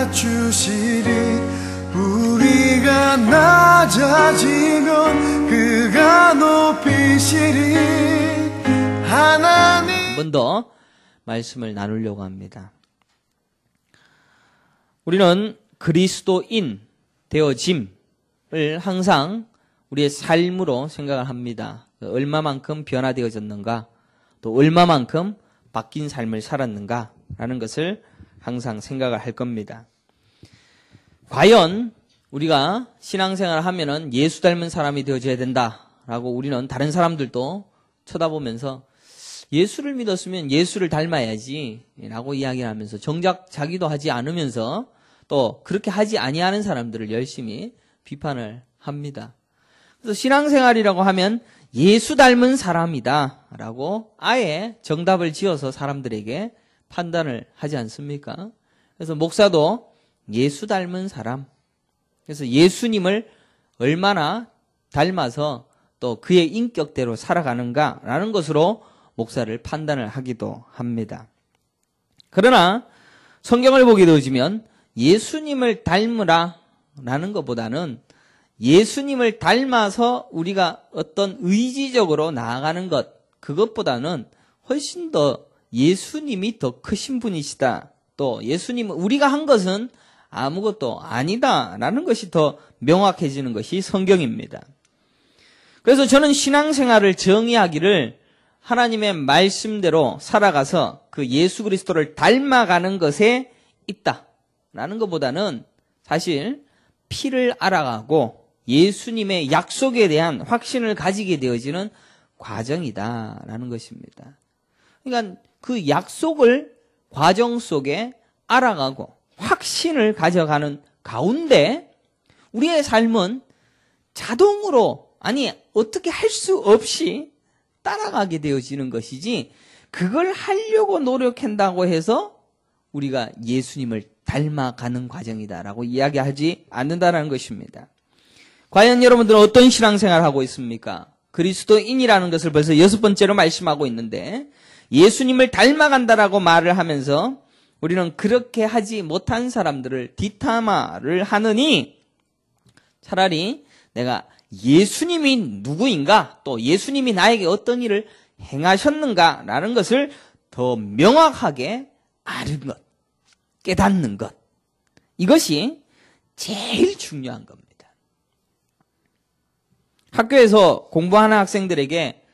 낮추시리. 우리가 낮아지면 그가 높이시리. 하나님. 한 번 더 말씀을 나누려고 합니다. 우리는 그리스도인 되어짐을 항상 우리의 삶으로 생각을 합니다. 얼마만큼 변화되어졌는가, 또 얼마만큼 바뀐 삶을 살았는가라는 것을 항상 생각을 할 겁니다. 과연 우리가 신앙생활을 하면은 예수 닮은 사람이 되어져야 된다라고 우리는 다른 사람들도 쳐다보면서 예수를 믿었으면 예수를 닮아야지 라고 이야기를 하면서 정작 자기도 하지 않으면서 또 그렇게 하지 아니하는 사람들을 열심히 비판을 합니다. 그래서 신앙생활이라고 하면 예수 닮은 사람이다 라고 아예 정답을 지어서 사람들에게 판단을 하지 않습니까? 그래서 목사도 예수 닮은 사람, 그래서 예수님을 얼마나 닮아서 또 그의 인격대로 살아가는가라는 것으로 목사를 판단을 하기도 합니다. 그러나 성경을 보게 되어지면 예수님을 닮으라 라는 것보다는 예수님을 닮아서 우리가 어떤 의지적으로 나아가는 것, 그것보다는 훨씬 더 예수님이 더 크신 분이시다. 또 예수님은 우리가 한 것은 아무것도 아니다 라는 것이 더 명확해지는 것이 성경입니다. 그래서 저는 신앙생활을 정의하기를 하나님의 말씀대로 살아가서 그 예수 그리스도를 닮아가는 것에 있다라는 것보다는 사실 피를 알아가고 예수님의 약속에 대한 확신을 가지게 되어지는 과정이다라는 것입니다. 그러니까 그 약속을 과정 속에 알아가고 확신을 가져가는 가운데 우리의 삶은 자동으로, 아니 어떻게 할 수 없이 따라가게 되어지는 것이지, 그걸 하려고 노력한다고 해서 우리가 예수님을 닮아가는 과정이다라고 이야기하지 않는다는 것입니다. 과연 여러분들은 어떤 신앙생활을 하고 있습니까? 그리스도인이라는 것을 벌써 6번째로 말씀하고 있는데, 예수님을 닮아간다라고 말을 하면서 우리는 그렇게 하지 못한 사람들을 뒷담화를 하느니 차라리 내가 예수님이 누구인가, 또 예수님이 나에게 어떤 일을 행하셨는가라는 것을 더 명확하게 아는 것, 깨닫는 것, 이것이 제일 중요한 겁니다. 학교에서 공부하는 학생들에게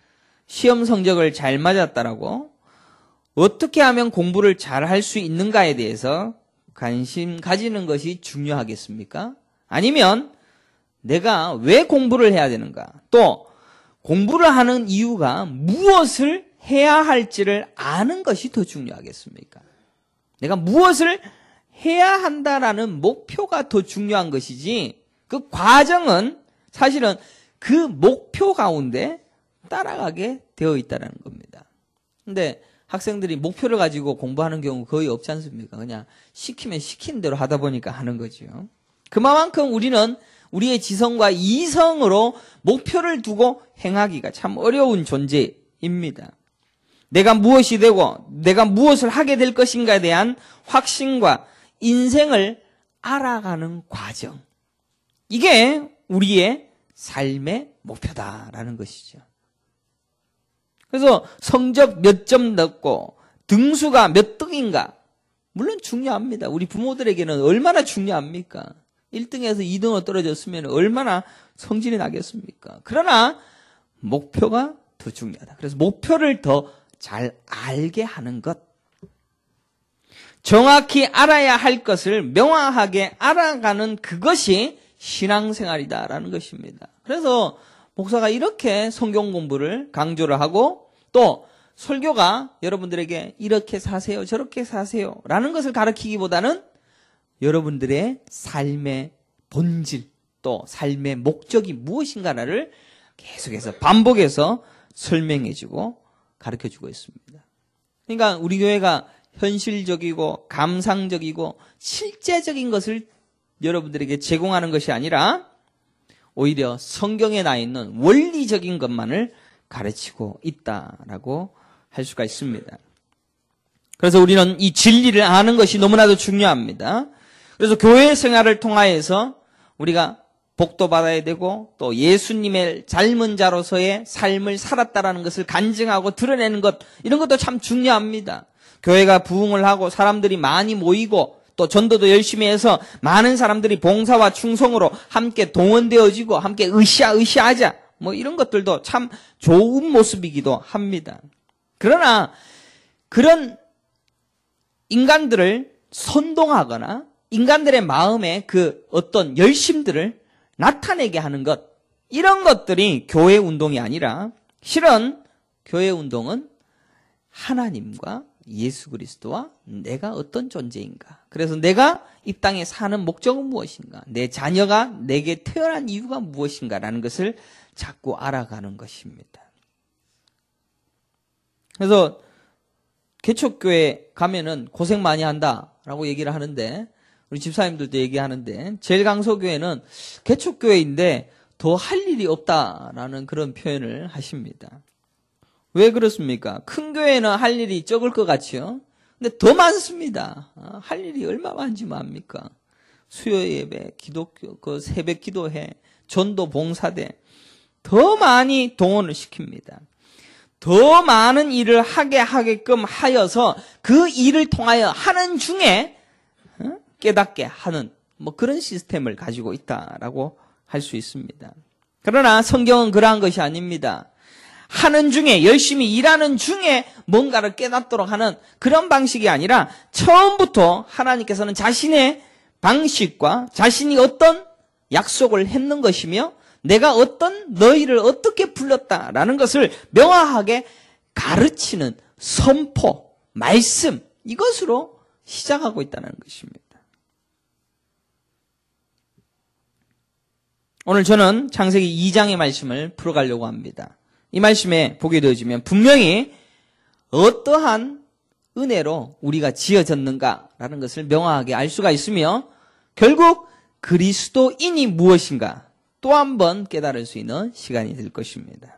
시험 성적을 잘 맞았다라고 어떻게 하면 공부를 잘 할 수 있는가에 대해서 관심 가지는 것이 중요하겠습니까? 아니면 내가 왜 공부를 해야 되는가? 또 공부를 하는 이유가 무엇을 해야 할지를 아는 것이 더 중요하겠습니까? 내가 무엇을 해야 한다라는 목표가 더 중요한 것이지, 그 과정은 사실은 그 목표 가운데 따라가게 되어 있다는 겁니다. 근데 학생들이 목표를 가지고 공부하는 경우 거의 없지 않습니까? 그냥 시키면 시킨 대로 하다 보니까 하는 거죠. 그만큼 우리는 우리의 지성과 이성으로 목표를 두고 행하기가 참 어려운 존재입니다. 내가 무엇이 되고 내가 무엇을 하게 될 것인가에 대한 확신과 인생을 알아가는 과정, 이게 우리의 삶의 목표다라는 것이죠. 그래서 성적 몇 점 넣고 등수가 몇 등인가, 물론 중요합니다. 우리 부모들에게는 얼마나 중요합니까? 1등에서 2등으로 떨어졌으면 얼마나 성질이 나겠습니까? 그러나 목표가 더 중요하다. 그래서 목표를 더 잘 알게 하는 것, 정확히 알아야 할 것을 명확하게 알아가는 그것이 신앙생활이다라는 것입니다. 그래서 목사가 이렇게 성경 공부를 강조를 하고, 또 설교가 여러분들에게 이렇게 사세요, 저렇게 사세요 라는 것을 가르치기보다는 여러분들의 삶의 본질, 또 삶의 목적이 무엇인가를 계속해서 반복해서 설명해주고 가르쳐주고 있습니다. 그러니까 우리 교회가 현실적이고 감상적이고 실제적인 것을 여러분들에게 제공하는 것이 아니라 오히려 성경에 나 있는 원리적인 것만을 가르치고 있다라고 할 수가 있습니다. 그래서 우리는 이 진리를 아는 것이 너무나도 중요합니다. 그래서 교회 생활을 통하여서 우리가 복도 받아야 되고 또 예수님의 젊은 자로서의 삶을 살았다라는 것을 간증하고 드러내는 것, 이런 것도 참 중요합니다. 교회가 부흥을 하고 사람들이 많이 모이고 또 전도도 열심히 해서 많은 사람들이 봉사와 충성으로 함께 동원되어지고 함께 으쌰으쌰하자, 뭐 이런 것들도 참 좋은 모습이기도 합니다. 그러나 그런 인간들을 선동하거나 인간들의 마음에 그 어떤 열심들을 나타내게 하는 것, 이런 것들이 교회 운동이 아니라 실은 교회 운동은 하나님과 예수 그리스도와 내가 어떤 존재인가, 그래서 내가 이 땅에 사는 목적은 무엇인가, 내 자녀가 내게 태어난 이유가 무엇인가라는 것을 자꾸 알아가는 것입니다. 그래서 개척교회 가면은 고생 많이 한다라고 얘기를 하는데, 우리 집사님들도 얘기하는데, 제일강서교회는 개척교회인데 더 할 일이 없다라는 그런 표현을 하십니다. 왜 그렇습니까? 큰 교회는 할 일이 적을 것 같죠? 근데 더 많습니다. 할 일이 얼마나 많은지 압니까? 수요 예배, 기독교, 그 새벽 기도회, 전도 봉사대, 더 많이 동원을 시킵니다. 더 많은 일을 하게끔 하여서 그 일을 통하여 하는 중에 깨닫게 하는 뭐 그런 시스템을 가지고 있다라고 할 수 있습니다. 그러나 성경은 그러한 것이 아닙니다. 하는 중에, 열심히 일하는 중에 뭔가를 깨닫도록 하는 그런 방식이 아니라 처음부터 하나님께서는 자신의 방식과 자신이 어떤 약속을 했는 것이며 내가 어떤 너희를 어떻게 불렀다라는 것을 명확하게 가르치는 선포, 말씀, 이것으로 시작하고 있다는 것입니다. 오늘 저는 창세기 2장의 말씀을 풀어가려고 합니다. 이 말씀에 보게 되어지면 분명히 어떠한 은혜로 우리가 지어졌는가라는 것을 명확하게 알 수가 있으며 결국 그리스도인이 무엇인가 또 한 번 깨달을 수 있는 시간이 될 것입니다.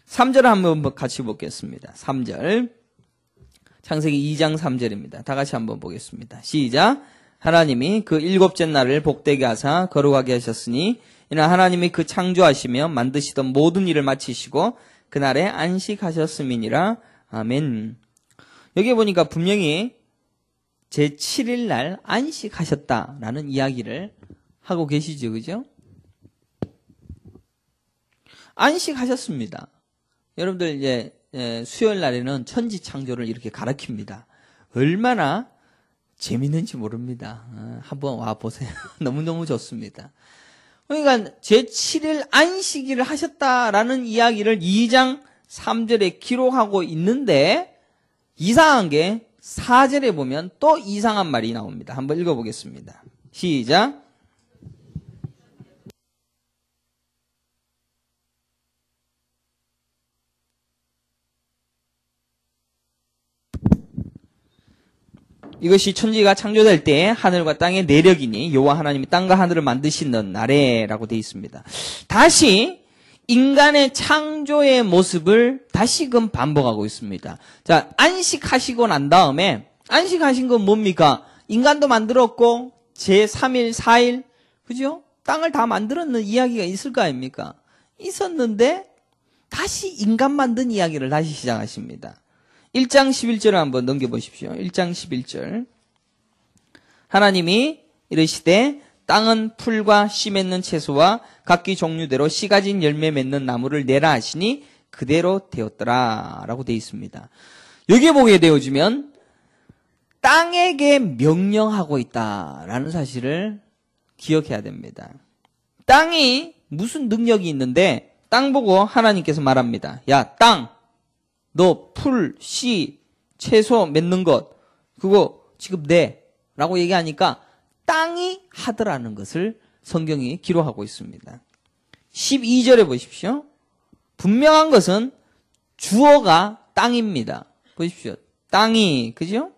3절을 한번 같이 보겠습니다. 3절. 창세기 2장 3절입니다. 다 같이 한번 보겠습니다. 시작. 하나님이 그 일곱째 날을 복되게 하사 거룩하게 하셨으니 이는 하나님이 그 창조하시며 만드시던 모든 일을 마치시고 그날에 안식하셨음이니라. 아멘. 여기 보니까 분명히 제7일 날 안식하셨다라는 이야기를 하고 계시죠. 그죠? 안식하셨습니다. 여러분들 이제 수요일 날에는 천지 창조를 이렇게 가르칩니다. 얼마나 재밌는지 모릅니다. 한번 와보세요. 너무너무 좋습니다. 그러니까 제7일 안식일을 하셨다라는 이야기를 2장 3절에 기록하고 있는데 이상한 게 4절에 보면 또 이상한 말이 나옵니다. 한번 읽어보겠습니다. 시작. 이것이 천지가 창조될 때 하늘과 땅의 내력이니 여호와 하나님이 땅과 하늘을 만드시는 날에라고 되어 있습니다. 다시 인간의 창조의 모습을 다시금 반복하고 있습니다. 자, 안식하시고 난 다음에 안식하신 건 뭡니까? 인간도 만들었고 제3일, 4일, 그죠? 땅을 다 만들었는 이야기가 있을 거 아닙니까? 있었는데 다시 인간 만든 이야기를 다시 시작하십니다. 1장 11절을 한번 넘겨보십시오. 1장 11절. 하나님이 이르시되 땅은 풀과 씨 맺는 채소와 각기 종류대로 씨 가진 열매 맺는 나무를 내라 하시니 그대로 되었더라 라고 되어 있습니다. 여기에 보게 되어지면 땅에게 명령하고 있다라는 사실을 기억해야 됩니다. 땅이 무슨 능력이 있는데 땅 보고 하나님께서 말합니다. 야, 땅! 너 풀, 씨, 채소 맺는 것 그거 지금 내라고 얘기하니까 땅이 하더라는 것을 성경이 기록하고 있습니다. 12절에 보십시오. 분명한 것은 주어가 땅입니다. 보십시오. 땅이, 그죠?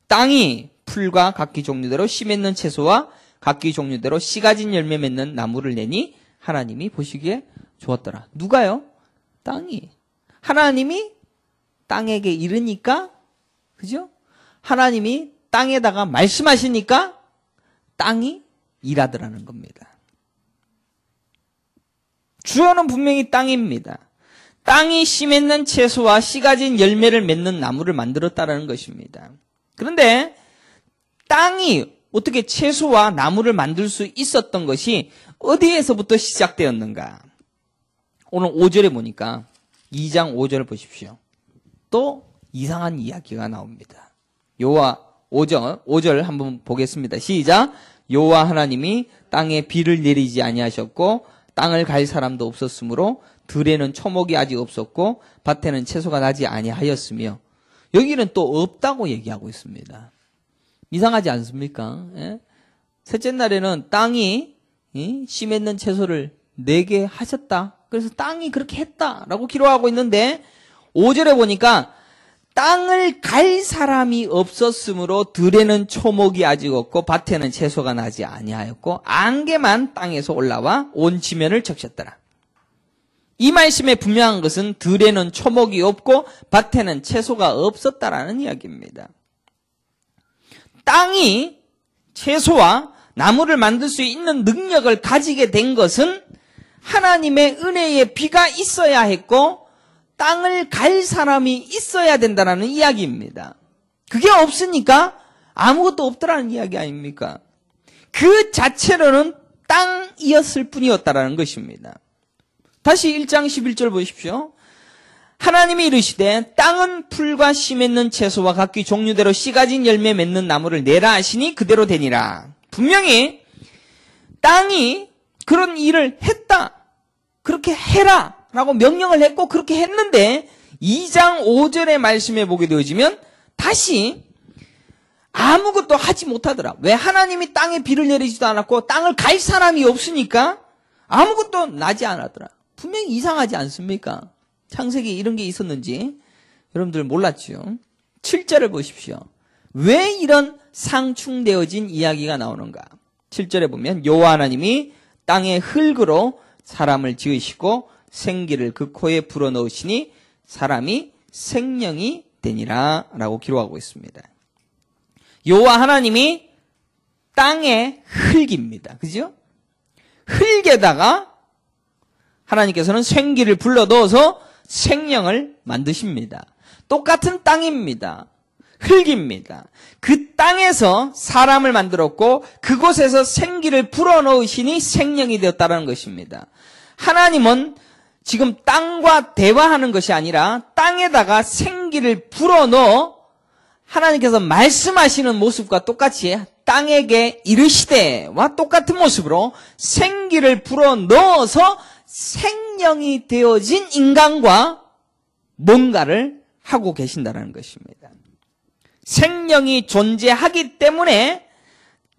땅이 풀과 각기 종류대로 씨 맺는 채소와 각기 종류대로 씨 가진 열매 맺는 나무를 내니 하나님이 보시기에 좋았더라. 누가요? 땅이. 하나님이 땅에게 이르니까, 그죠? 하나님이 땅에다가 말씀하시니까 땅이 일하더라는 겁니다. 주어는 분명히 땅입니다. 땅이 씨 맺는 채소와 씨 가진 열매를 맺는 나무를 만들었다라는 것입니다. 그런데 땅이 어떻게 채소와 나무를 만들 수 있었던 것이 어디에서부터 시작되었는가? 오늘 5절에 보니까 2장 5절 보십시오. 또 이상한 이야기가 나옵니다. 여호와 5절 한번 보겠습니다. 시작. 여호와 하나님이 땅에 비를 내리지 아니하셨고 땅을 갈 사람도 없었으므로 들에는 초목이 아직 없었고 밭에는 채소가 나지 아니하였으며 여기는 또 없다고 얘기하고 있습니다. 이상하지 않습니까? 예? 셋째 날에는 땅이 씨 맺는 채소를 내게 하셨다. 그래서 땅이 그렇게 했다라고 기록하고 있는데 5절에 보니까 땅을 갈 사람이 없었으므로 들에는 초목이 아직 없고 밭에는 채소가 나지 아니하였고 안개만 땅에서 올라와 온 지면을 적셨더라. 이 말씀에 분명한 것은 들에는 초목이 없고 밭에는 채소가 없었다라는 이야기입니다. 땅이 채소와 나무를 만들 수 있는 능력을 가지게 된 것은 하나님의 은혜의 비가 있어야 했고 땅을 갈 사람이 있어야 된다는 이야기입니다. 그게 없으니까 아무것도 없더라는 이야기 아닙니까? 그 자체로는 땅이었을 뿐이었다라는 것입니다. 다시 1장 11절 보십시오. 하나님이 이르시되 땅은 풀과 씨 맺는 채소와 각기 종류대로 씨 가진 열매 맺는 나무를 내라 하시니 그대로 되니라. 분명히 땅이 그런 일을 했다. 그렇게 해라 라고 명령을 했고 그렇게 했는데 2장 5절의 말씀에 보게 되어지면 다시 아무것도 하지 못하더라. 왜? 하나님이 땅에 비를 내리지도 않았고 땅을 갈 사람이 없으니까 아무것도 나지 않았더라. 분명히 이상하지 않습니까? 창세기에 이런 게 있었는지 여러분들 몰랐죠? 7절을 보십시오. 왜 이런 상충되어진 이야기가 나오는가? 7절에 보면 여호와 하나님이 땅의 흙으로 사람을 지으시고 생기를 그 코에 불어넣으시니 사람이 생명이 되니라 라고 기록하고 있습니다. 여호와 하나님이 땅의 흙입니다. 그죠? 흙에다가 하나님께서는 생기를 불러넣어서 생명을 만드십니다. 똑같은 땅입니다. 흙입니다. 그 땅에서 사람을 만들었고 그곳에서 생기를 불어넣으시니 생명이 되었다는 것입니다. 하나님은 지금 땅과 대화하는 것이 아니라 땅에다가 생기를 불어넣어 하나님께서 말씀하시는 모습과 똑같이 땅에게 이르시되와 똑같은 모습으로 생기를 불어넣어서 생명이 되어진 인간과 뭔가를 하고 계신다는 것입니다. 생명이 존재하기 때문에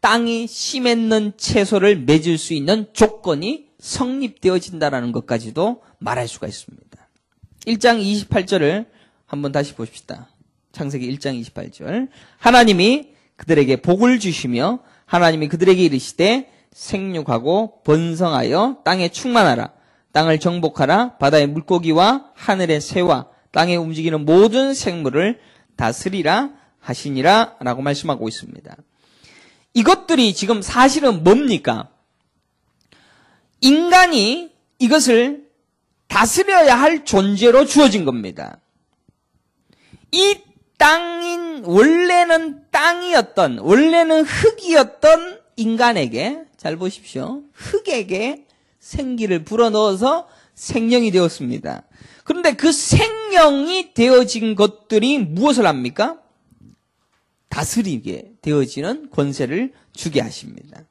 땅이 씨 맺는 채소를 맺을 수 있는 조건이 성립되어진다는 것까지도 말할 수가 있습니다. 1장 28절을 한번 다시 보십시다. 창세기 1장 28절. 하나님이 그들에게 복을 주시며 하나님이 그들에게 이르시되 생육하고 번성하여 땅에 충만하라. 땅을 정복하라. 바다의 물고기와 하늘의 새와 땅에 움직이는 모든 생물을 다스리라 하시니라 라고 말씀하고 있습니다. 이것들이 지금 사실은 뭡니까? 인간이 이것을 다스려야 할 존재로 주어진 겁니다. 이 땅인 원래는 땅이었던 원래는 흙이었던 인간에게 잘 보십시오. 흙에게 생기를 불어넣어서 생명이 되었습니다. 그런데 그 생명이 되어진 것들이 무엇을 합니까? 다스리게 되어지는 권세를 주게 하십니다.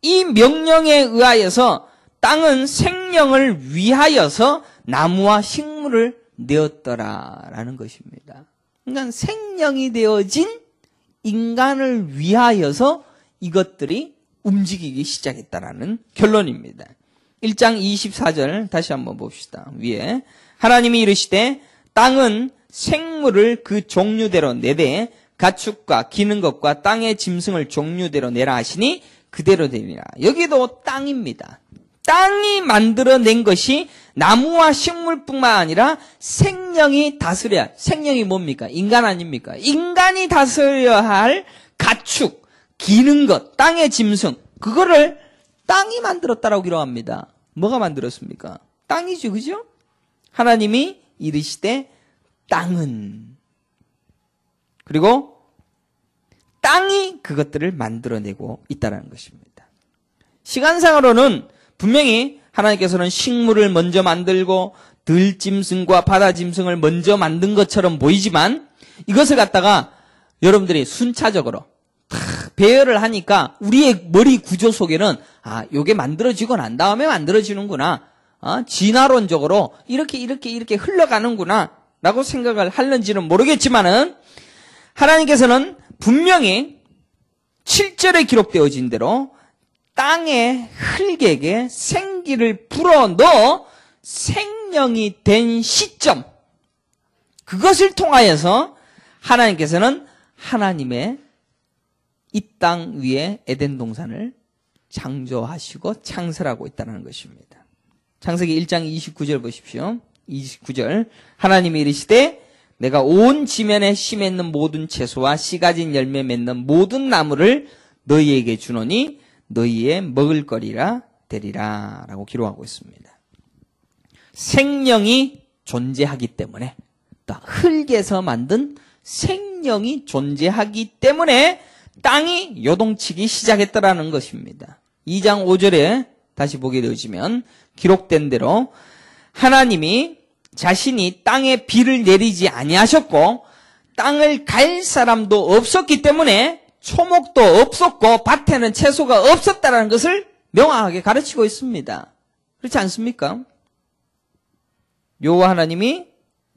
이 명령에 의하여서 땅은 생명을 위하여서 나무와 식물을 내었더라라는 것입니다. 그러니까 생명이 되어진 인간을 위하여서 이것들이 움직이기 시작했다라는 결론입니다. 1장 24절 다시 한번 봅시다. 위에 하나님이 이르시되 땅은 생물을 그 종류대로 내되 가축과 기는 것과 땅의 짐승을 종류대로 내라 하시니 그대로 되리라. 여기도 땅입니다. 땅이 만들어낸 것이 나무와 식물뿐만 아니라 생명이 다스려야, 생명이 뭡니까? 인간 아닙니까? 인간이 다스려야 할 가축, 기는 것, 땅의 짐승, 그거를 땅이 만들었다라고 기록합니다. 뭐가 만들었습니까? 땅이죠, 그죠? 하나님이 이르시되 땅은, 그리고 땅이 그것들을 만들어내고 있다는 것입니다. 시간상으로는 분명히 하나님께서는 식물을 먼저 만들고 들짐승과 바다짐승을 먼저 만든 것처럼 보이지만, 이것을 갖다가 여러분들이 순차적으로 배열을 하니까 우리의 머리 구조 속에는 요게 만들어지고 난 다음에 만들어지는구나, 진화론적으로 이렇게 흘러가는구나 라고 생각을 하는지는 모르겠지만은, 하나님께서는 분명히 7절에 기록되어진 대로 땅의 흙에게 생기를 불어넣어 생명이 된 시점, 그것을 통하여서 하나님께서는 하나님의 이 땅 위에 에덴 동산을 창조하시고 창설하고 있다는 것입니다. 창세기 1장 29절 보십시오. 29절, 하나님이 이르시되 내가 온 지면에 씨 맺는 모든 채소와 씨 가진 열매 맺는 모든 나무를 너희에게 주노니 너희의 먹을거리라 되리라 라고 기록하고 있습니다. 생명이 존재하기 때문에, 또 흙에서 만든 생명이 존재하기 때문에 땅이 요동치기 시작했다라는 것입니다. 2장 5절에 다시 보게 되어지면 기록된 대로 하나님이 자신이 땅에 비를 내리지 아니하셨고 땅을 갈 사람도 없었기 때문에 초목도 없었고 밭에는 채소가 없었다는 것을 명확하게 가르치고 있습니다. 그렇지 않습니까? 여호와 하나님이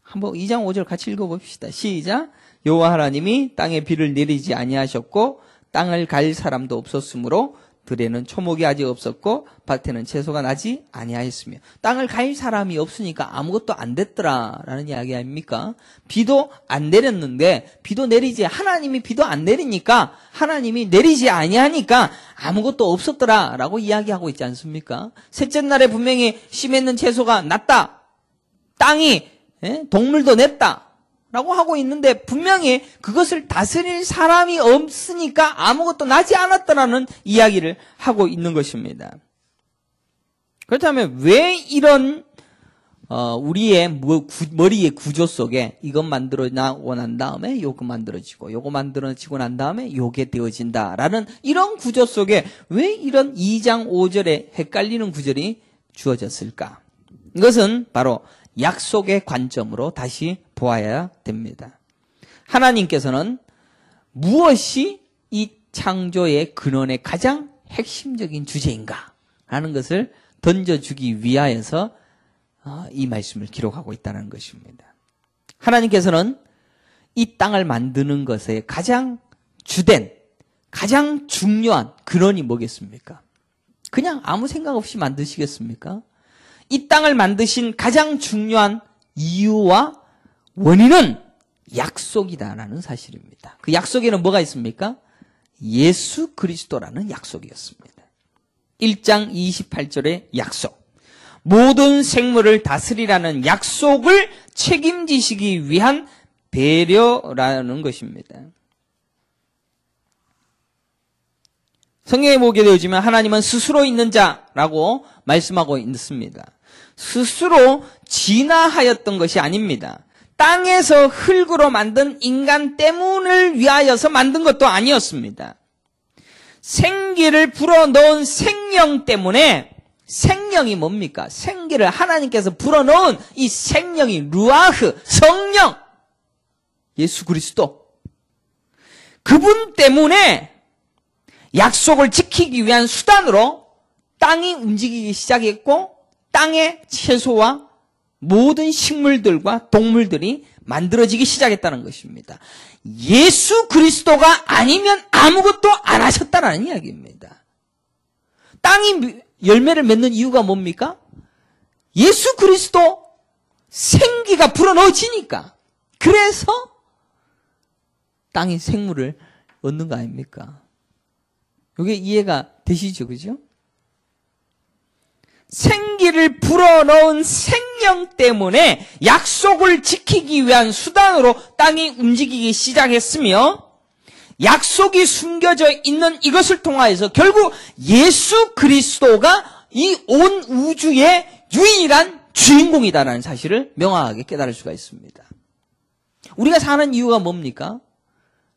한번 2장 5절 같이 읽어봅시다. 시작. 여호와 하나님이 땅에 비를 내리지 아니하셨고 땅을 갈 사람도 없었으므로 들에는 초목이 아직 없었고 밭에는 채소가 나지 아니하였으며, 땅을 갈 사람이 없으니까 아무것도 안 됐더라라는 이야기 아닙니까? 비도 안 내렸는데, 비도 내리지, 하나님이 비도 안 내리니까, 하나님이 내리지 아니하니까 아무것도 없었더라라고 이야기하고 있지 않습니까? 셋째 날에 분명히 씨 맺는 채소가 났다, 땅이 동물도 냈다 라고 하고 있는데, 분명히 그것을 다스릴 사람이 없으니까 아무것도 나지 않았다라는 이야기를 하고 있는 것입니다. 그렇다면 왜 이런 우리의 머리의 구조 속에 이것 만들어나고 난 다음에 요거 만들어지고 요거 만들어지고 난 다음에 요게 되어진다라는 이런 구조 속에 왜 이런 2장 5절에 헷갈리는 구절이 주어졌을까? 이것은 바로 약속의 관점으로 다시 보아야 됩니다. 하나님께서는 무엇이 이 창조의 근원의 가장 핵심적인 주제인가 하는 것을 던져주기 위하여서 이 말씀을 기록하고 있다는 것입니다. 하나님께서는 이 땅을 만드는 것에 가장 주된, 가장 중요한 근원이 뭐겠습니까? 그냥 아무 생각 없이 만드시겠습니까? 이 땅을 만드신 가장 중요한 이유와 원인은 약속이다라는 사실입니다. 그 약속에는 뭐가 있습니까? 예수 그리스도라는 약속이었습니다. 1장 28절의 약속. 모든 생물을 다스리라는 약속을 책임지시기 위한 배려라는 것입니다. 성경에 보게 되어지면 하나님은 스스로 있는 자라고 말씀하고 있습니다. 스스로 진화하였던 것이 아닙니다. 땅에서 흙으로 만든 인간 때문을 위하여서 만든 것도 아니었습니다. 생기를 불어넣은 생명 때문에, 생명이 뭡니까? 생기를 하나님께서 불어넣은 이 생명이 루아흐, 성령, 예수 그리스도, 그분 때문에 약속을 지키기 위한 수단으로 땅이 움직이기 시작했고 땅의 채소와 모든 식물들과 동물들이 만들어지기 시작했다는 것입니다. 예수 그리스도가 아니면 아무것도 안 하셨다는 이야기입니다. 땅이 열매를 맺는 이유가 뭡니까? 예수 그리스도 생기가 불어넣어지니까. 그래서 땅이 생물을 얻는 거 아닙니까? 이게 이해가 되시죠? 그죠? 생기를 불어넣은 생명 때문에 약속을 지키기 위한 수단으로 땅이 움직이기 시작했으며, 약속이 숨겨져 있는 이것을 통하여서 결국 예수 그리스도가 이 온 우주의 유일한 주인공이다라는 사실을 명확하게 깨달을 수가 있습니다. 우리가 사는 이유가 뭡니까?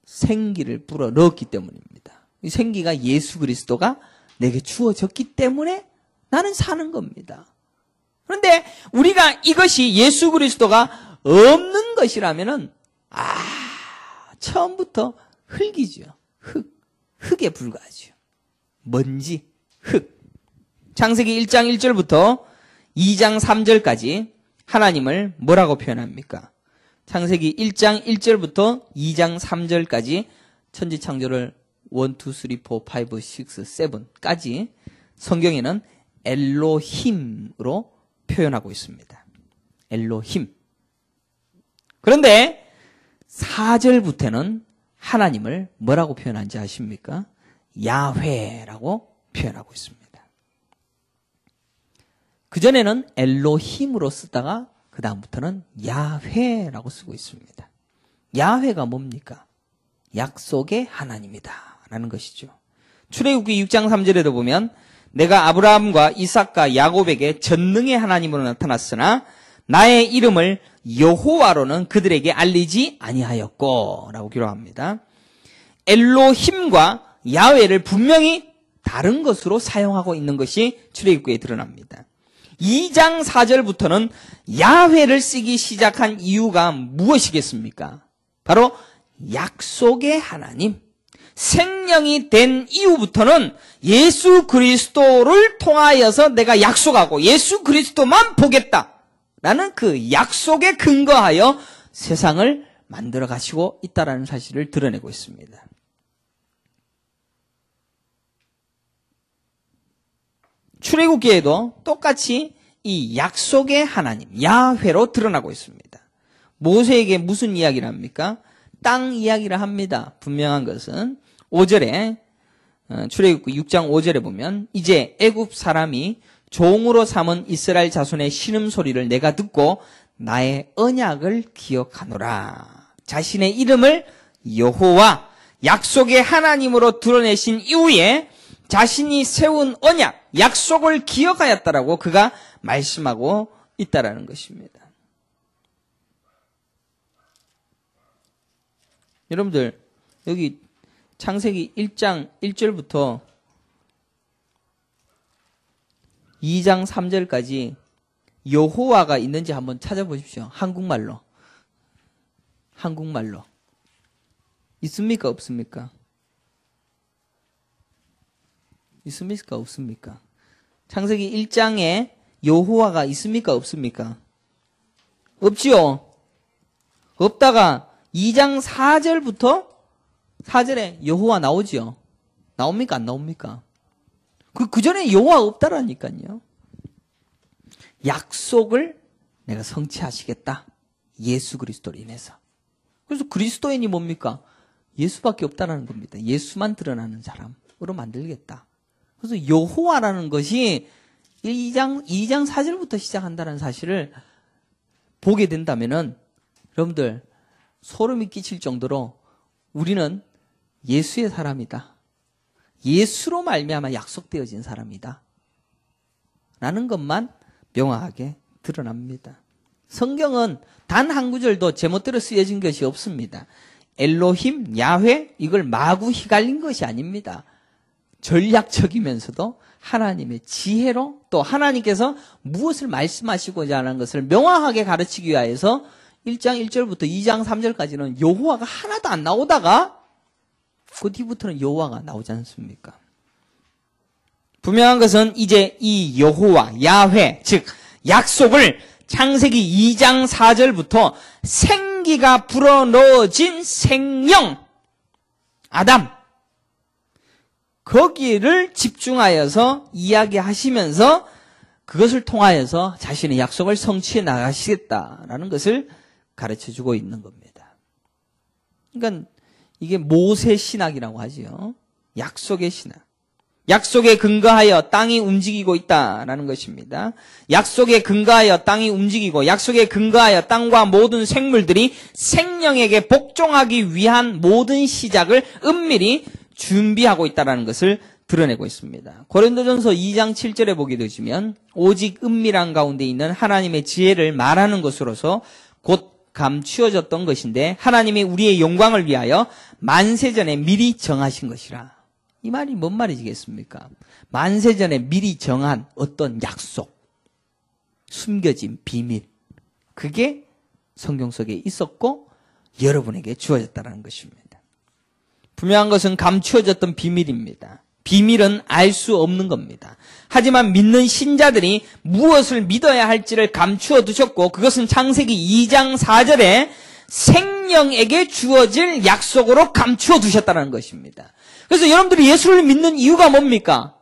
생기를 불어 넣었기 때문입니다. 이 생기가 예수 그리스도가 내게 주어졌기 때문에 나는 사는 겁니다. 그런데 우리가 이것이 예수 그리스도가 없는 것이라면은 처음부터 흙이죠. 흙에 불과하죠. 먼지, 흙. 창세기 1장 1절부터 2장 3절까지 하나님을 뭐라고 표현합니까? 창세기 1장 1절부터 2장 3절까지 천지창조를 1, 2, 3, 4, 5, 6, 7까지 성경에는 엘로힘으로 표현하고 있습니다. 엘로힘. 그런데 4절부터는 하나님을 뭐라고 표현한지 아십니까? 야훼라고 표현하고 있습니다. 그전에는 엘로힘으로 쓰다가 그 다음부터는 야훼라고 쓰고 있습니다. 야훼가 뭡니까? 약속의 하나님이다 라는 것이죠. 출애굽기 6장 3절에도 보면 내가 아브라함과 이삭과 야곱에게 전능의 하나님으로 나타났으나 나의 이름을 여호와로는 그들에게 알리지 아니하였고 라고 기록합니다. 엘로힘과 야훼를 분명히 다른 것으로 사용하고 있는 것이 출애굽기에 드러납니다. 2장 4절부터는 야훼를 쓰기 시작한 이유가 무엇이겠습니까? 바로 약속의 하나님, 생명이 된 이후부터는 예수 그리스도를 통하여서 내가 약속하고 예수 그리스도만 보겠다라는 그 약속에 근거하여 세상을 만들어 가시고 있다는 사실을 드러내고 있습니다. 출애굽기에도 똑같이 이 약속의 하나님, 야훼로 드러나고 있습니다. 모세에게 무슨 이야기를 합니까? 땅 이야기를 합니다. 분명한 것은 5절에 출애굽기 6장 5절에 보면 이제 애굽 사람이 종으로 삼은 이스라엘 자손의 신음소리를 내가 듣고 나의 언약을 기억하노라. 자신의 이름을 여호와 약속의 하나님으로 드러내신 이후에 자신이 세운 언약, 약속을 기억하였다라고 그가 말씀하고 있다라는 것입니다. 여러분들 여기 창세기 1장 1절부터 2장 3절까지 여호와가 있는지 한번 찾아보십시오. 한국말로. 있습니까? 없습니까? 있습니까? 없습니까? 창세기 1장에 여호와가 있습니까? 없습니까? 없지요. 없다가 2장 4절부터 4절에 여호와 나오지요. 나옵니까? 안 나옵니까? 그 전에 여호와 없다라니까요. 약속을 내가 성취하시겠다. 예수 그리스도로 인해서. 그래서 그리스도인이 뭡니까? 예수밖에 없다라는 겁니다. 예수만 드러나는 사람으로 만들겠다. 그래서 여호와라는 것이 2장 4절부터 시작한다는 사실을 보게 된다면은 여러분들 소름이 끼칠 정도로 우리는 예수의 사람이다. 예수로 말미암아 약속되어진 사람이다. 라는 것만 명확하게 드러납니다. 성경은 단 한 구절도 제멋대로 쓰여진 것이 없습니다. 엘로힘, 야훼 이걸 마구 휘갈린 것이 아닙니다. 전략적이면서도 하나님의 지혜로 또 하나님께서 무엇을 말씀하시고자 하는 것을 명확하게 가르치기 위하여서 1장 1절부터 2장 3절까지는 여호와가 하나도 안 나오다가 그 뒤부터는 여호와가 나오지 않습니까? 분명한 것은 이제 이 여호와, 야훼, 즉 약속을 창세기 2장 4절부터 생기가 불어넣어진 생명, 아담, 거기를 집중하여서 이야기하시면서 그것을 통하여서 자신의 약속을 성취해 나가시겠다라는 것을 가르쳐주고 있는 겁니다. 그러니까 이게 모세 신학이라고 하지요. 약속의 신학. 약속에 근거하여 땅이 움직이고 있다라는 것입니다. 약속에 근거하여 땅이 움직이고 약속에 근거하여 땅과 모든 생물들이 생명에게 복종하기 위한 모든 시작을 은밀히 준비하고 있다는 것을 드러내고 있습니다. 고린도전서 2장 7절에 보게 되시면 오직 은밀한 가운데 있는 하나님의 지혜를 말하는 것으로서 곧 감추어졌던 것인데 하나님이 우리의 영광을 위하여 만세전에 미리 정하신 것이라. 이 말이 뭔 말이겠습니까? 만세전에 미리 정한 어떤 약속, 숨겨진 비밀, 그게 성경 속에 있었고 여러분에게 주어졌다는 것입니다. 분명한 것은 감추어졌던 비밀입니다. 비밀은 알 수 없는 겁니다. 하지만 믿는 신자들이 무엇을 믿어야 할지를 감추어 두셨고 그것은 창세기 2장 4절에 생명에게 주어질 약속으로 감추어 두셨다는 것입니다. 그래서 여러분들이 예수를 믿는 이유가 뭡니까?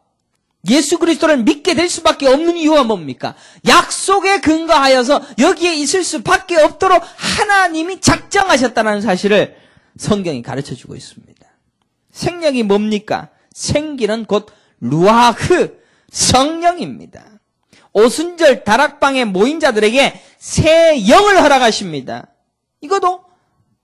예수 그리스도를 믿게 될 수밖에 없는 이유가 뭡니까? 약속에 근거하여서 여기에 있을 수밖에 없도록 하나님이 작정하셨다는 사실을 성경이 가르쳐주고 있습니다. 생명이 뭡니까? 생기는 곧 루아흐, 성령입니다. 오순절 다락방에 모인 자들에게 새 영을 허락하십니다. 이것도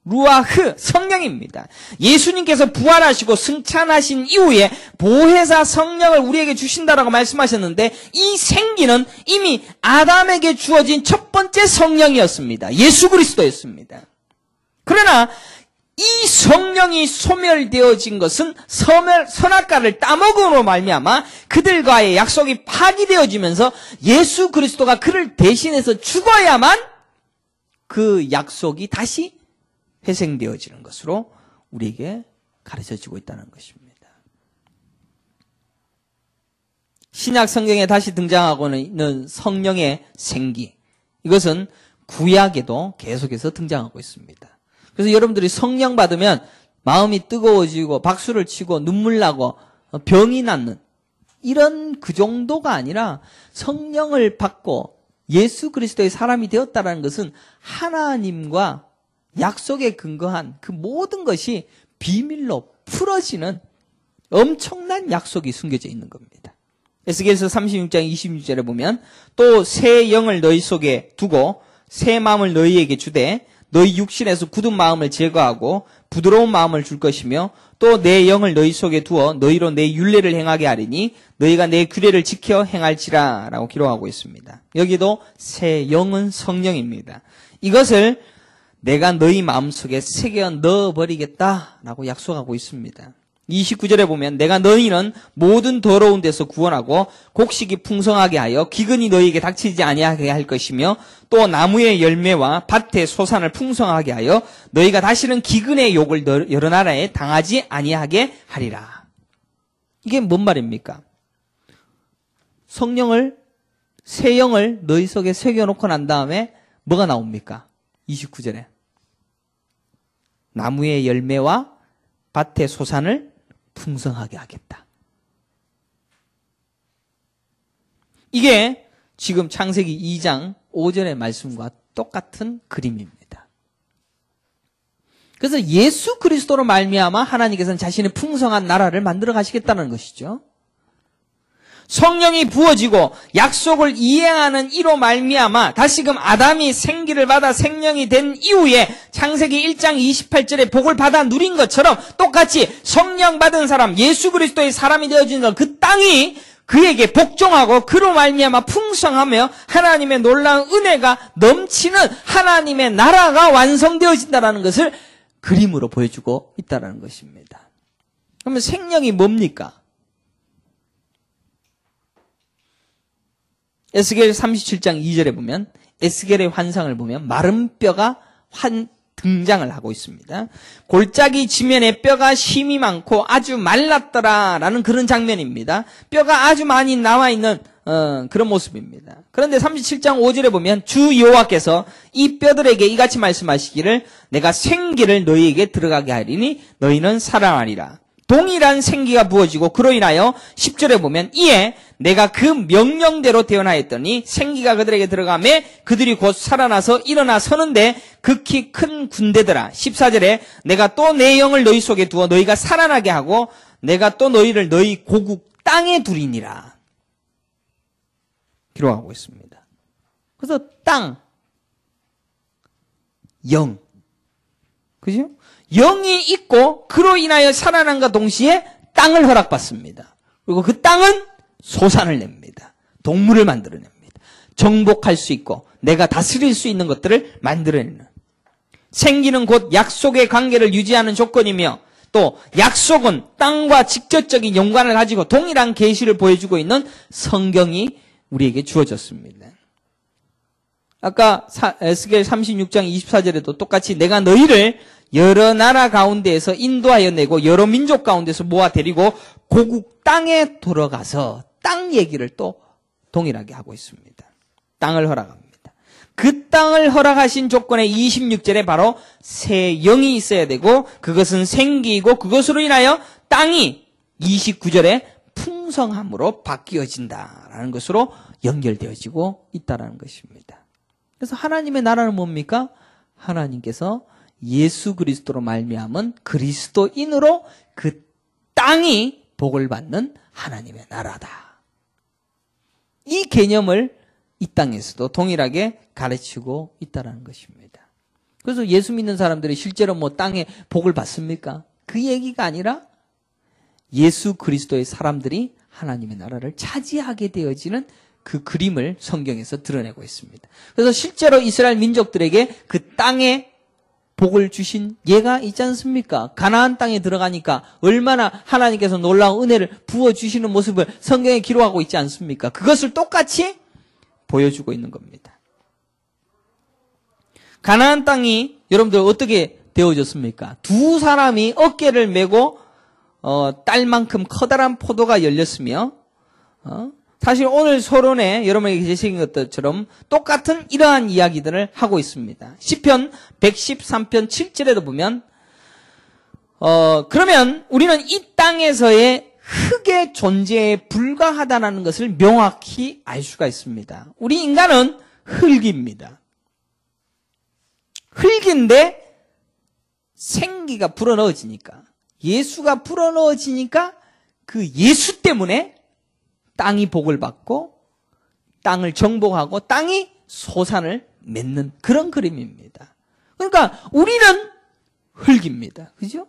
루아흐, 성령입니다. 예수님께서 부활하시고 승천하신 이후에 보혜사 성령을 우리에게 주신다라고 말씀하셨는데 이 생기는 이미 아담에게 주어진 첫 번째 성령이었습니다. 예수 그리스도였습니다. 그러나 이 성령이 소멸되어진 것은 선악과를 따먹음으로 말미암아 그들과의 약속이 파기되어지면서 예수 그리스도가 그를 대신해서 죽어야만 그 약속이 다시 회생되어지는 것으로 우리에게 가르쳐지고 있다는 것입니다. 신약 성경에 다시 등장하고 있는 성령의 생기, 이것은 구약에도 계속해서 등장하고 있습니다. 그래서 여러분들이 성령 받으면 마음이 뜨거워지고 박수를 치고 눈물 나고 병이 낫는 이런 그 정도가 아니라 성령을 받고 예수 그리스도의 사람이 되었다는 것은 하나님과 약속에 근거한 그 모든 것이 비밀로 풀어지는 엄청난 약속이 숨겨져 있는 겁니다. 에스겔서 36장 26절에 보면 또 새 영을 너희 속에 두고 새 마음을 너희에게 주되 너희 육신에서 굳은 마음을 제거하고 부드러운 마음을 줄 것이며 또 내 영을 너희 속에 두어 너희로 내 율례를 행하게 하리니 너희가 내 규례를 지켜 행할지라 라고 기록하고 있습니다. 여기도 새 영은 성령입니다. 이것을 내가 너희 마음속에 새겨 넣어버리겠다라고 약속하고 있습니다. 29절에 보면 내가 너희는 모든 더러운 데서 구원하고 곡식이 풍성하게 하여 기근이 너희에게 닥치지 아니하게 할 것이며 또 나무의 열매와 밭의 소산을 풍성하게 하여 너희가 다시는 기근의 욕을 여러 나라에 당하지 아니하게 하리라. 이게 뭔 말입니까? 성령을, 새 영을 너희 속에 새겨놓고 난 다음에 뭐가 나옵니까? 29절에 나무의 열매와 밭의 소산을 풍성하게 하겠다. 이게 지금 창세기 2장 5절의 말씀과 똑같은 그림입니다. 그래서 예수 그리스도로 말미암아 하나님께서는 자신의 풍성한 나라를 만들어 가시겠다는 것이죠. 성령이 부어지고 약속을 이행하는 이로 말미암아 다시금 아담이 생기를 받아 생명이 된 이후에 창세기 1장 28절에 복을 받아 누린 것처럼 똑같이 성령 받은 사람, 예수 그리스도의 사람이 되어진 그 땅이 그에게 복종하고 그로 말미암아 풍성하며 하나님의 놀라운 은혜가 넘치는 하나님의 나라가 완성되어진다는 것을 그림으로 보여주고 있다는 것입니다. 그러면 생명이 뭡니까? 에스겔 37장 2절에 보면 에스겔의 환상을 보면 마른 뼈가 등장을 하고 있습니다. 골짜기 지면에 뼈가 힘이 많고 아주 말랐더라라는 그런 장면입니다. 뼈가 아주 많이 나와 있는 그런 모습입니다. 그런데 37장 5절에 보면 주 여호와께서 이 뼈들에게 이같이 말씀하시기를 내가 생기를 너희에게 들어가게 하리니 너희는 살아나리라. 동일한 생기가 부어지고 그로 인하여 10절에 보면 이에 내가 그 명령대로 태어나였더니 생기가 그들에게 들어가매 그들이 곧 살아나서 일어나 서는데 극히 큰 군대더라. 14절에 내가 또 내 영을 너희 속에 두어 너희가 살아나게 하고 내가 또 너희를 너희 고국 땅에 두리니라 기록하고 있습니다. 그래서 땅, 영, 그죠? 영이 있고 그로 인하여 살아남과 동시에 땅을 허락받습니다. 그리고 그 땅은 소산을 냅니다. 동물을 만들어냅니다. 정복할 수 있고 내가 다스릴 수 있는 것들을 만들어내는, 생기는 곧 약속의 관계를 유지하는 조건이며 또 약속은 땅과 직접적인 연관을 가지고 동일한 계시를 보여주고 있는 성경이 우리에게 주어졌습니다. 아까 에스겔 36장 24절에도 똑같이 내가 너희를 여러 나라 가운데에서 인도하여 내고 여러 민족 가운데서 모아 데리고 고국 땅에 돌아가서 땅 얘기를 또 동일하게 하고 있습니다. 땅을 허락합니다. 그 땅을 허락하신 조건의 26절에 바로 새 영이 있어야 되고 그것은 생기이고 그것으로 인하여 땅이 29절에 풍성함으로 바뀌어진다라는 것으로 연결되어지고 있다는 것입니다. 그래서 하나님의 나라는 뭡니까? 하나님께서 예수 그리스도로 말미암은 그리스도인으로 그 땅이 복을 받는 하나님의 나라다. 이 개념을 이 땅에서도 동일하게 가르치고 있다는 것입니다. 그래서 예수 믿는 사람들이 실제로 뭐 땅에 복을 받습니까? 그 얘기가 아니라 예수 그리스도의 사람들이 하나님의 나라를 차지하게 되어지는 그 그림을 성경에서 드러내고 있습니다. 그래서 실제로 이스라엘 민족들에게 그 땅에 복을 주신 예가 있지 않습니까? 가나안 땅에 들어가니까 얼마나 하나님께서 놀라운 은혜를 부어주시는 모습을 성경에 기록하고 있지 않습니까? 그것을 똑같이 보여주고 있는 겁니다. 가나안 땅이 여러분들 어떻게 되어졌습니까? 두 사람이 어깨를 메고 딸만큼 커다란 포도가 열렸으며 사실 오늘 서론에 여러분에게 제시한 것처럼 똑같은 이러한 이야기들을 하고 있습니다. 시편 113편 7절에도 보면 그러면 우리는 이 땅에서의 흙의 존재에 불과하다는 것을 명확히 알 수가 있습니다. 우리 인간은 흙입니다. 흙인데 생기가 불어넣어지니까, 예수가 불어넣어지니까 그 예수 때문에 땅이 복을 받고 땅을 정복하고 땅이 소산을 맺는 그런 그림입니다. 그러니까 우리는 흙입니다. 그죠?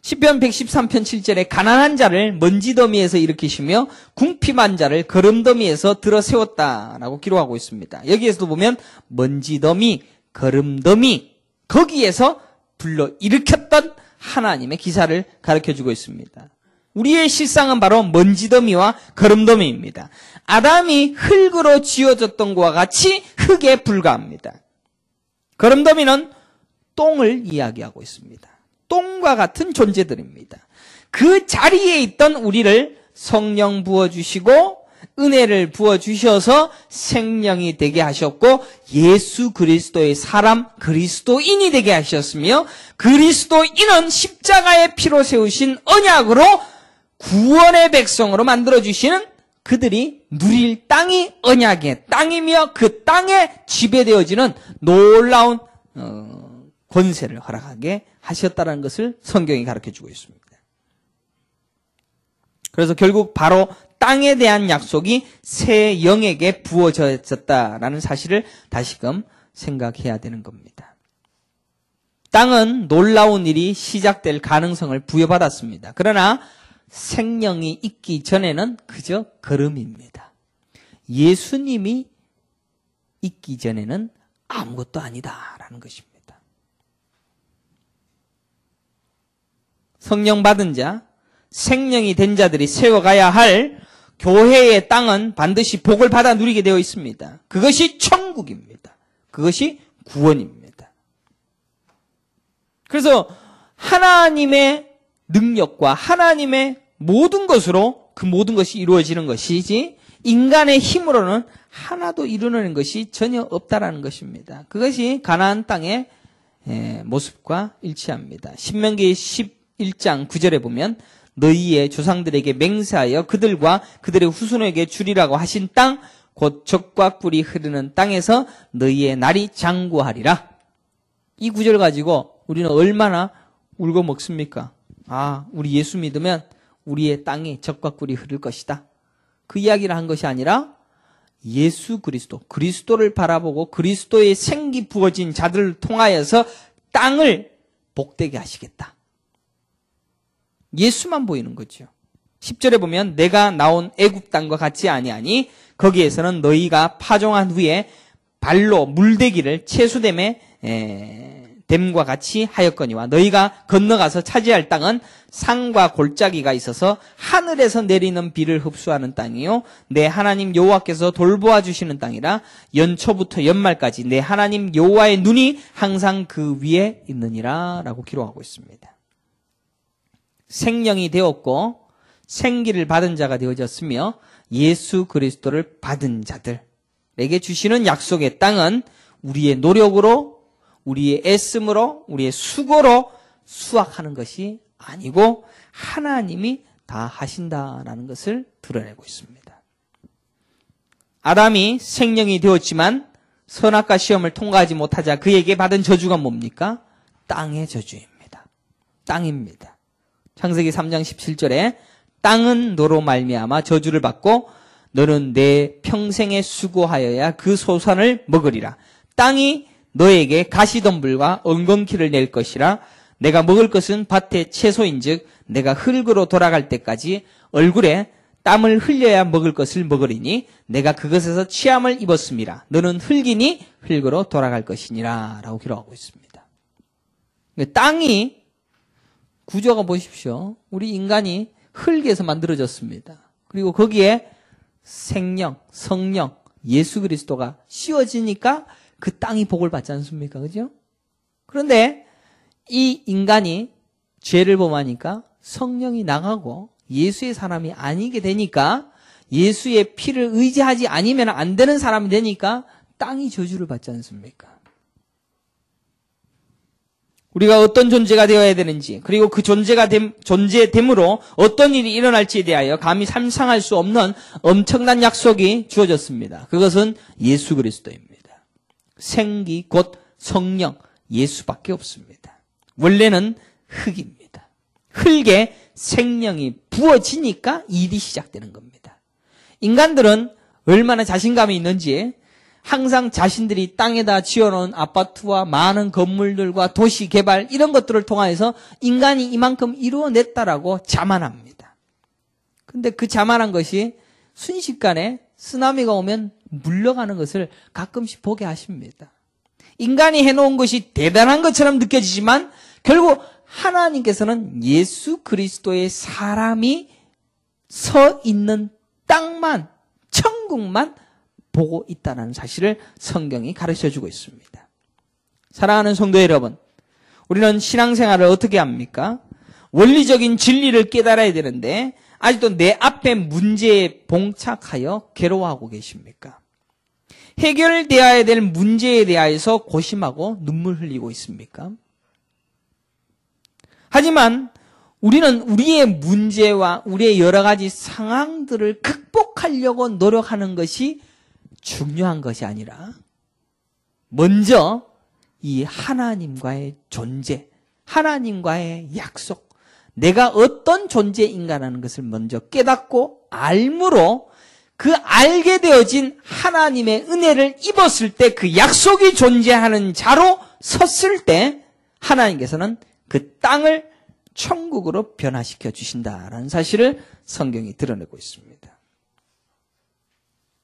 시편 113편 7절에 가난한 자를 먼지더미에서 일으키시며 궁핍한 자를 거름더미에서 들어 세웠다라고 기록하고 있습니다. 여기에서도 보면 먼지더미, 거름더미, 거기에서 불러 일으켰던 하나님의 기사를 가르쳐주고 있습니다. 우리의 실상은 바로 먼지더미와 거름더미입니다. 아담이 흙으로 지어졌던 것과 같이 흙에 불과합니다. 거름더미는 똥을 이야기하고 있습니다. 똥과 같은 존재들입니다. 그 자리에 있던 우리를 성령 부어주시고 은혜를 부어주셔서 생명이 되게 하셨고 예수 그리스도의 사람 그리스도인이 되게 하셨으며 그리스도인은 십자가의 피로 세우신 언약으로 구원의 백성으로 만들어주시는 그들이 누릴 땅이 언약의 땅이며 그 땅에 지배되어지는 놀라운 권세를 허락하게 하셨다는 것을 성경이 가르쳐주고 있습니다. 그래서 결국 바로 땅에 대한 약속이 새 영에게 부어졌다라는 사실을 다시금 생각해야 되는 겁니다. 땅은 놀라운 일이 시작될 가능성을 부여받았습니다. 그러나 생명이 있기 전에는 그저 걸음입니다. 예수님이 있기 전에는 아무것도 아니다라는 것입니다. 성령 받은 자, 생명이 된 자들이 세워가야 할 교회의 땅은 반드시 복을 받아 누리게 되어 있습니다. 그것이 천국입니다. 그것이 구원입니다. 그래서 하나님의 능력과 하나님의 모든 것으로 그 모든 것이 이루어지는 것이지 인간의 힘으로는 하나도 이루어내는 것이 전혀 없다라는 것입니다. 그것이 가나안 땅의 모습과 일치합니다. 신명기 11장 9절에 보면 너희의 조상들에게 맹세하여 그들과 그들의 후손에게 주리라고 하신 땅 곧 젖과 꿀이 흐르는 땅에서 너희의 날이 장구하리라. 이 구절 가지고 우리는 얼마나 울고 먹습니까? 아, 우리 예수 믿으면 우리의 땅에 젖과 꿀이 흐를 것이다. 그 이야기를 한 것이 아니라 예수 그리스도, 그리스도를 바라보고 그리스도의 생기 부어진 자들을 통하여서 땅을 복되게 하시겠다. 예수만 보이는 거죠. 10절에 보면 내가 나온 애굽 땅과 같지 아니하니 거기에서는 너희가 파종한 후에 발로 물대기를 채수됨에 댐과 같이 하였거니와 너희가 건너가서 차지할 땅은 산과 골짜기가 있어서 하늘에서 내리는 비를 흡수하는 땅이요 내 하나님 여호와께서 돌보아 주시는 땅이라 연초부터 연말까지 내 하나님 여호와의 눈이 항상 그 위에 있느니라 라고 기록하고 있습니다. 생명이 되었고 생기를 받은 자가 되어졌으며 예수 그리스도를 받은 자들에게 주시는 약속의 땅은 우리의 노력으로 우리의 애씀으로 우리의 수고로 수확하는 것이 아니고 하나님이 다 하신다라는 것을 드러내고 있습니다. 아담이 생명이 되었지만 선악과 시험을 통과하지 못하자 그에게 받은 저주가 뭡니까? 땅의 저주입니다. 땅입니다. 창세기 3장 17절에 땅은 너로 말미암아 저주를 받고 너는 내 평생에 수고하여야 그 소산을 먹으리라. 땅이 너에게 가시덤불과 엉겅퀴를 낼 것이라. 내가 먹을 것은 밭의 채소인즉 내가 흙으로 돌아갈 때까지 얼굴에 땀을 흘려야 먹을 것을 먹으리니 내가 그것에서 취함을 입었음이라. 너는 흙이니 흙으로 돌아갈 것이니라 라고 기록하고 있습니다. 땅이 구조가 보십시오. 우리 인간이 흙에서 만들어졌습니다. 그리고 거기에 생명, 성령, 예수 그리스도가 씌워지니까 그 땅이 복을 받지 않습니까? 그죠? 그런데 이 인간이 죄를 범하니까 성령이 나가고 예수의 사람이 아니게 되니까 예수의 피를 의지하지 않으면 안 되는 사람이 되니까 땅이 저주를 받지 않습니까? 우리가 어떤 존재가 되어야 되는지 그리고 그 존재됨으로 어떤 일이 일어날지에 대하여 감히 상상할 수 없는 엄청난 약속이 주어졌습니다. 그것은 예수 그리스도입니다. 생기 곧 성령 예수밖에 없습니다. 원래는 흙입니다. 흙에 생명이 부어지니까 일이 시작되는 겁니다. 인간들은 얼마나 자신감이 있는지 항상 자신들이 땅에다 지어놓은 아파트와 많은 건물들과 도시 개발 이런 것들을 통해서 인간이 이만큼 이루어냈다라고 자만합니다. 근데 그 자만한 것이 순식간에 쓰나미가 오면 물러가는 것을 가끔씩 보게 하십니다. 인간이 해놓은 것이 대단한 것처럼 느껴지지만 결국 하나님께서는 예수 그리스도의 사람이 서 있는 땅만, 천국만 보고 있다는 사실을 성경이 가르쳐주고 있습니다. 사랑하는 성도 여러분, 우리는 신앙생활을 어떻게 합니까? 원리적인 진리를 깨달아야 되는데 아직도 내 앞에 문제에 봉착하여 괴로워하고 계십니까? 해결되어야 될 문제에 대하여서 고심하고 눈물 흘리고 있습니까? 하지만 우리는 우리의 문제와 우리의 여러 가지 상황들을 극복하려고 노력하는 것이 중요한 것이 아니라 먼저 이 하나님과의 존재, 하나님과의 약속, 내가 어떤 존재인가라는 것을 먼저 깨닫고 알므로 그 알게 되어진 하나님의 은혜를 입었을 때 그 약속이 존재하는 자로 섰을 때 하나님께서는 그 땅을 천국으로 변화시켜 주신다라는 사실을 성경이 드러내고 있습니다.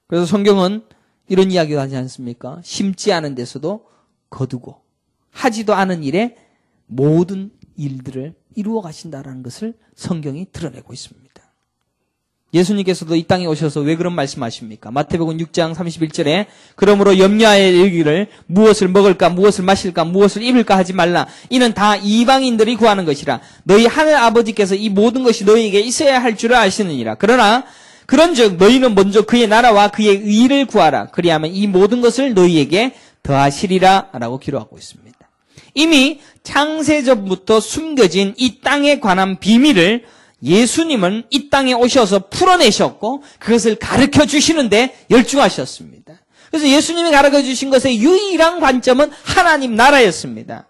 그래서 성경은 이런 이야기를 하지 않습니까? 심지 않은 데서도 거두고 하지도 않은 일에 모든 일들을 이루어 가신다라는 것을 성경이 드러내고 있습니다. 예수님께서도 이 땅에 오셔서 왜 그런 말씀하십니까? 마태복음 6장 31절에 그러므로 염려하여 이르기를 무엇을 먹을까 무엇을 마실까 무엇을 입을까 하지 말라. 이는 다 이방인들이 구하는 것이라. 너희 하늘 아버지께서 이 모든 것이 너희에게 있어야 할 줄을 아시느니라. 그러나 그런즉 너희는 먼저 그의 나라와 그의 의를 구하라. 그리하면 이 모든 것을 너희에게 더하시리라 라고 기록하고 있습니다. 이미 창세전부터 숨겨진 이 땅에 관한 비밀을 예수님은 이 땅에 오셔서 풀어내셨고 그것을 가르쳐 주시는데 열중하셨습니다. 그래서 예수님이 가르쳐 주신 것의 유일한 관점은 하나님 나라였습니다.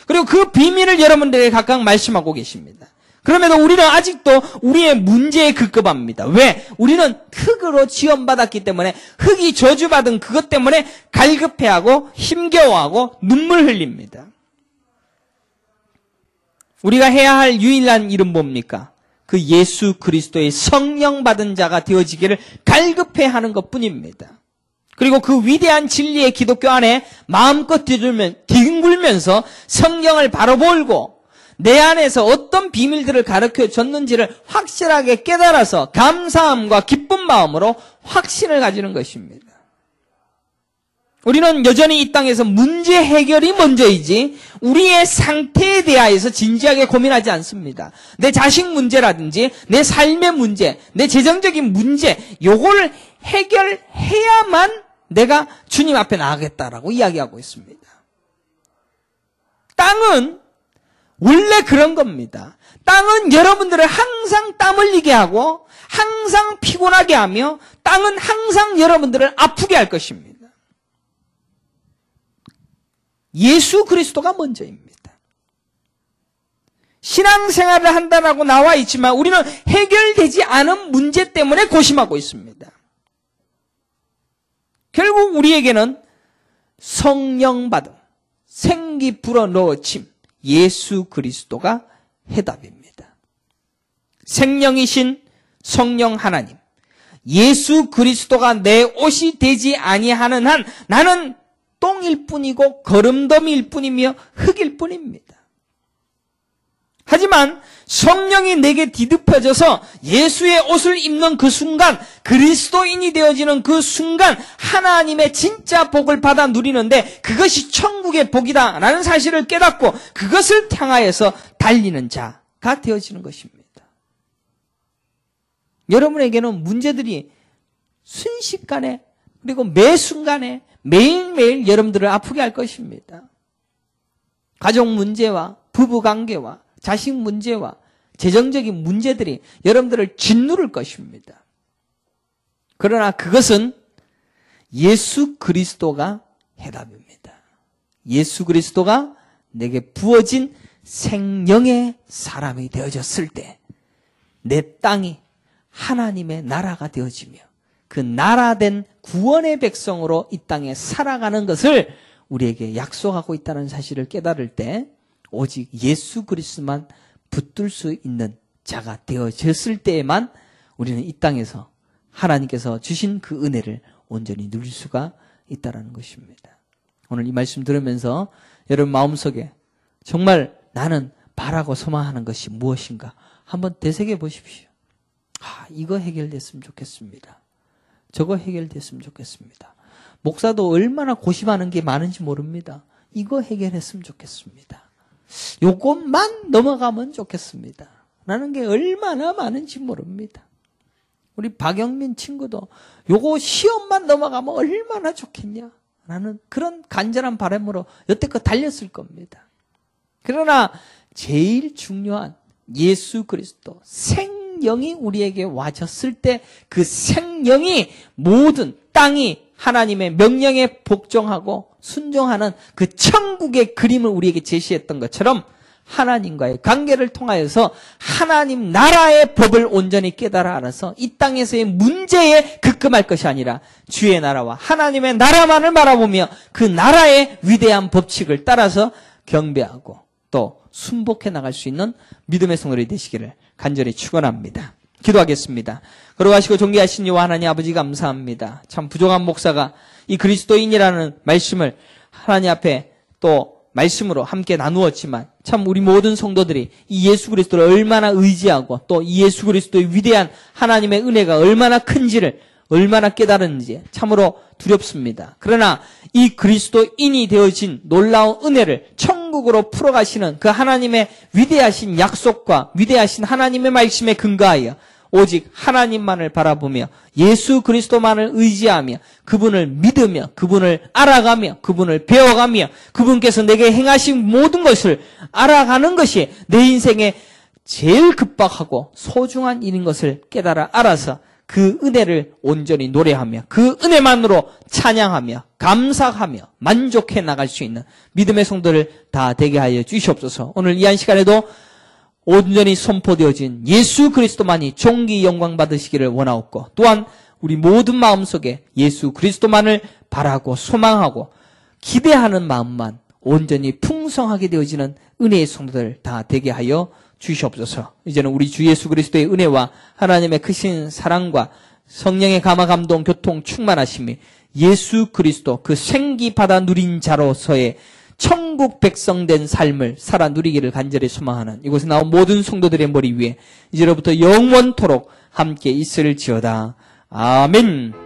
그리고 그 비밀을 여러분들에게 각각 말씀하고 계십니다. 그럼에도 우리는 아직도 우리의 문제에 급급합니다. 왜? 우리는 흙으로 지원받았기 때문에 흙이 저주받은 그것 때문에 갈급해하고 힘겨워하고 눈물 흘립니다. 우리가 해야 할 유일한 일은 뭡니까? 그 예수 그리스도의 성령 받은 자가 되어지기를 갈급해하는 것뿐입니다. 그리고 그 위대한 진리의 기독교 안에 마음껏 뒹굴면서 성경을 바로 볼고 내 안에서 어떤 비밀들을 가르쳐 줬는지를 확실하게 깨달아서 감사함과 기쁜 마음으로 확신을 가지는 것입니다. 우리는 여전히 이 땅에서 문제 해결이 먼저이지 우리의 상태에 대하여서 진지하게 고민하지 않습니다. 내 자식 문제라든지 내 삶의 문제, 내 재정적인 문제, 요걸 해결해야만 내가 주님 앞에 나가겠다라고 이야기하고 있습니다. 땅은 원래 그런 겁니다. 땅은 여러분들을 항상 땀 흘리게 하고 항상 피곤하게 하며 땅은 항상 여러분들을 아프게 할 것입니다. 예수 그리스도가 먼저입니다. 신앙생활을 한다라고 나와 있지만 우리는 해결되지 않은 문제 때문에 고심하고 있습니다. 결국 우리에게는 성령 받음, 생기 불어넣어짐, 예수 그리스도가 해답입니다. 생명이신 성령 하나님, 예수 그리스도가 내 옷이 되지 아니하는 한 나는 똥일 뿐이고 거름더미일 뿐이며 흙일 뿐입니다. 하지만 성령이 내게 뒤덮여져서 예수의 옷을 입는 그 순간, 그리스도인이 되어지는 그 순간 하나님의 진짜 복을 받아 누리는데 그것이 천국의 복이다라는 사실을 깨닫고 그것을 향하여서 달리는 자가 되어지는 것입니다. 여러분에게는 문제들이 순식간에 그리고 매 순간에 매일매일 여러분들을 아프게 할 것입니다. 가족 문제와 부부 관계와 자식 문제와 재정적인 문제들이 여러분들을 짓누를 것입니다. 그러나 그것은 예수 그리스도가 해답입니다. 예수 그리스도가 내게 부어진 생명의 사람이 되어졌을 때 내 땅이 하나님의 나라가 되어지며 그 나라된 구원의 백성으로 이 땅에 살아가는 것을 우리에게 약속하고 있다는 사실을 깨달을 때 오직 예수 그리스도만 붙들 수 있는 자가 되어졌을 때에만 우리는 이 땅에서 하나님께서 주신 그 은혜를 온전히 누릴 수가 있다는 것입니다. 오늘 이 말씀 들으면서 여러분 마음속에 정말 나는 바라고 소망하는 것이 무엇인가 한번 되새겨 보십시오. 이거 해결됐으면 좋겠습니다. 저거 해결됐으면 좋겠습니다. 목사도 얼마나 고심하는 게 많은지 모릅니다. 이거 해결했으면 좋겠습니다. 요것만 넘어가면 좋겠습니다. 라는 게 얼마나 많은지 모릅니다. 우리 박영민 친구도 요거 시험만 넘어가면 얼마나 좋겠냐 라는 그런 간절한 바람으로 여태껏 달렸을 겁니다. 그러나 제일 중요한 예수 그리스도 생명이 우리에게 와졌을 때 그 생명이 모든 땅이 하나님의 명령에 복종하고 순종하는 그 천국의 그림을 우리에게 제시했던 것처럼 하나님과의 관계를 통하여서 하나님 나라의 법을 온전히 깨달아 알아서 이 땅에서의 문제에 급급할 것이 아니라 주의 나라와 하나님의 나라만을 바라보며 그 나라의 위대한 법칙을 따라서 경배하고 또 순복해 나갈 수 있는 믿음의 성도들이 되시기를 간절히 축원합니다. 기도하겠습니다. 걸어가시고 존귀하신 여호와 하나님 아버지 감사합니다. 참 부족한 목사가 이 그리스도인이라는 말씀을 하나님 앞에 또 말씀으로 함께 나누었지만 참 우리 모든 성도들이 이 예수 그리스도를 얼마나 의지하고 또 이 예수 그리스도의 위대한 하나님의 은혜가 얼마나 큰지를 얼마나 깨달은지 참으로 두렵습니다. 그러나 이 그리스도인이 되어진 놀라운 은혜를 천국으로 풀어가시는 그 하나님의 위대하신 약속과 위대하신 하나님의 말씀에 근거하여 오직 하나님만을 바라보며 예수 그리스도만을 의지하며 그분을 믿으며 그분을 알아가며 그분을 배워가며 그분께서 내게 행하신 모든 것을 알아가는 것이 내 인생에 제일 급박하고 소중한 일인 것을 깨달아 알아서 그 은혜를 온전히 노래하며 그 은혜만으로 찬양하며 감사하며 만족해 나갈 수 있는 믿음의 성도를 다 되게 하여 주시옵소서. 오늘 이 한 시간에도 온전히 선포되어진 예수 그리스도만이 존귀 영광 받으시기를 원하옵고, 또한 우리 모든 마음속에 예수 그리스도만을 바라고 소망하고 기대하는 마음만 온전히 풍성하게 되어지는 은혜의 성도들 다 되게 하여 주시옵소서. 이제는 우리 주 예수 그리스도의 은혜와 하나님의 크신 사랑과 성령의 감화 감동 교통 충만하심이 예수 그리스도 그 생기 받아 누린 자로서의 천국 백성 된 삶을 살아 누리기를 간절히 소망하는 이곳에 나온 모든 성도들의 머리 위에 이제로부터 영원토록 함께 있을지어다. 아멘.